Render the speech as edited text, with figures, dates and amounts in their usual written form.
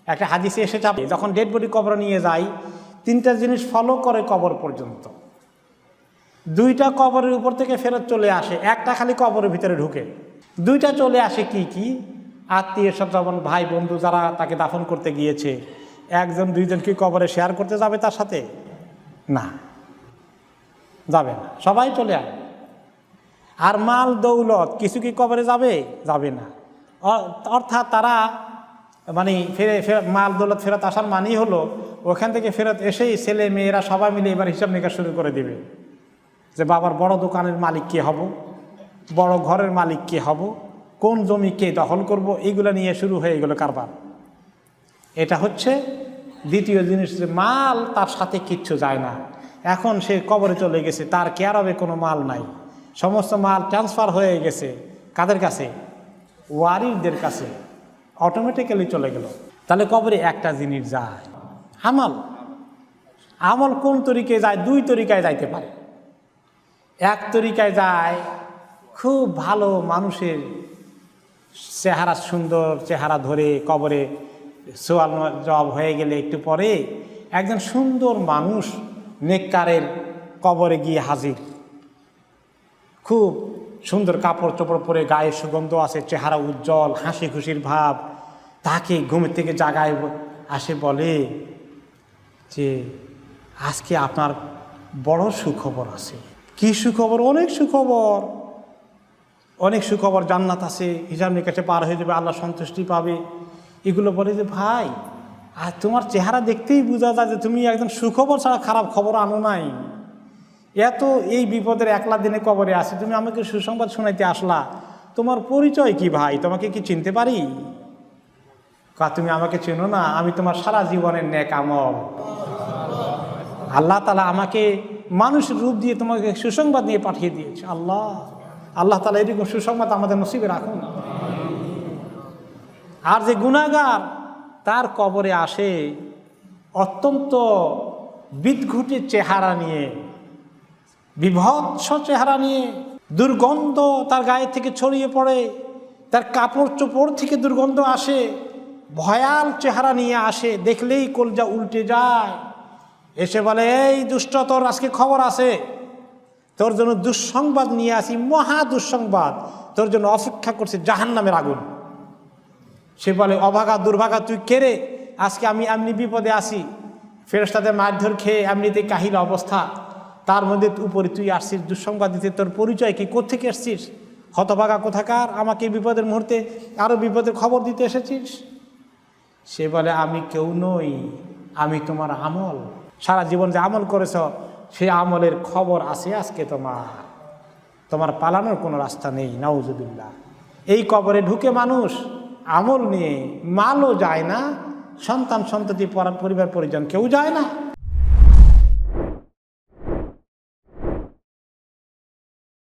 একটা হাদিসে এসে যাবে, যখন ডেড বডি কবরে নিয়ে যায়, তিনটা জিনিস ফলো করে কবর পর্যন্ত। দুইটা কবরের উপর থেকে ফেরত চলে আসে, একটা খালি কবরের ভিতরে ঢুকে। দুইটা চলে আসে কি কি? আত্মীয় সব, যেমন ভাই বন্ধু যারা তাকে দাফন করতে গিয়েছে, একজন দুইজন কি কবরে শেয়ার করতে যাবে তার সাথে? না, যাবে না, সবাই চলে আসে। আর মাল দৌলত কিছু কি কবরে যাবে? যাবে না। অর্থাৎ তারা মানে মাল দৌলত ফেরত আসার মানেই হলো ওখান থেকে ফেরত এসেই ছেলে মেয়েরা সবাই মিলে এবার হিসাব নিকাশ শুরু করে দেবে যে বাবার বড় দোকানের মালিক কে হব, বড় ঘরের মালিক কে হব, কোন জমি কে দখল করব, এইগুলো নিয়ে শুরু হয়ে গেল কারবার। এটা হচ্ছে দ্বিতীয় জিনিস, যে মাল তার সাথে কিচ্ছু যায় না। এখন সে কবরে চলে গেছে, তার কেয়ারবে কোনো মাল নাই, সমস্ত মাল ট্রান্সফার হয়ে গেছে কাদের কাছে? ওয়ারিসদের কাছে, অটোমেটিক্যালি চলে গেল। তাহলে কবরে একটা জিনিস যায়, আমল। আমল কোন তরিকায় যায়? দুই তরিকায় যাইতে পারে। এক তরিকায় যায়, খুব ভালো মানুষের চেহারা, সুন্দর চেহারা ধরে কবরে সোয়াল জবাব হয়ে গেলে একটু পরে একজন সুন্দর মানুষ নেককারের কবরে গিয়ে হাজির, খুব সুন্দর কাপড় চোপড় পরে, গায়ে সুগন্ধ আছে, চেহারা উজ্জ্বল, হাসি খুশির ভাব। তাকে ঘুমের থেকে জাগায় আসে, বলে যে আজকে আপনার বড় সুখবর আছে। কি সুখবর? অনেক সুখবর, অনেক সুখবর। জান্নাত আছে, হিসাব নিকাশে পার হয়ে যাবে, আল্লাহ সন্তুষ্টি পাবে। এগুলো বলে যে ভাই, আর তোমার চেহারা দেখতেই বোঝা যায় যে তুমি একদম সুখবর ছাড়া খারাপ খবর আনো নাই। এত এই বিপদের একলা দিনে কবরে আসে, তুমি আমাকে সুসংবাদ শোনাইতে আসলা, তোমার পরিচয় কি ভাই? তোমাকে কি চিনতে পারি? তুমি আমাকে চেনো না, আমি তোমার সারা জীবনের নেক আমল। আল্লাহ তাআলা আমাকে মানুষের রূপ দিয়ে তোমাকে সুসংবাদ নিয়ে পাঠিয়ে দিয়েছে। আল্লাহ তাআলা এরকম সুসংবাদ আমাদের নসিবে রাখুন। আর যে গুনাহগার, তার কবরে আসে অত্যন্ত বিদঘুটে চেহারা নিয়ে, বিভৎস চেহারা নিয়ে, দুর্গন্ধ তার গায়ে থেকে ছড়িয়ে পড়ে, তার কাপড় চোপড় থেকে দুর্গন্ধ আসে, ভয়াল চেহারা নিয়ে আসে, দেখলেই কলজা উল্টে যায়। এসে বলে, এই দুষ্ট, তোর আজকে খবর আছে, তোর জন্য দুঃসংবাদ নিয়ে আসি, মহা দুঃসংবাদ, তোর জন্য অপেক্ষা করছে জাহান্নামের আগুন। সে বলে, অভাগা দুর্ভাগা, তুই কে রে? আজকে আমি এমনি বিপদে আসি, ফেরেশতাদের মারধর খেয়ে এমনিতে কাহিল অবস্থা, তার মধ্যে উপরে তুই আসছিস দুঃসংবাদ দিতে। তোর পরিচয় কি? কোত্থেকে এসছিস? হতভাগা কোথাকার, আমাকে বিপদের মুহূর্তে আরও বিপদের খবর দিতে এসেছিস? সে বলে, আমি কেউ নই, আমি তোমার আমল। সারা জীবন যে আমল করেছ, সে আমলের খবর আছে আজকে তোমার পালানোর কোনো রাস্তা নেই। নাউজুবিল্লাহ। এই কবরে ঢুকে মানুষ আমল নিয়ে, মালও যায় না, সন্তান সন্ততি পরিবার পরিজন কেউ যায় না।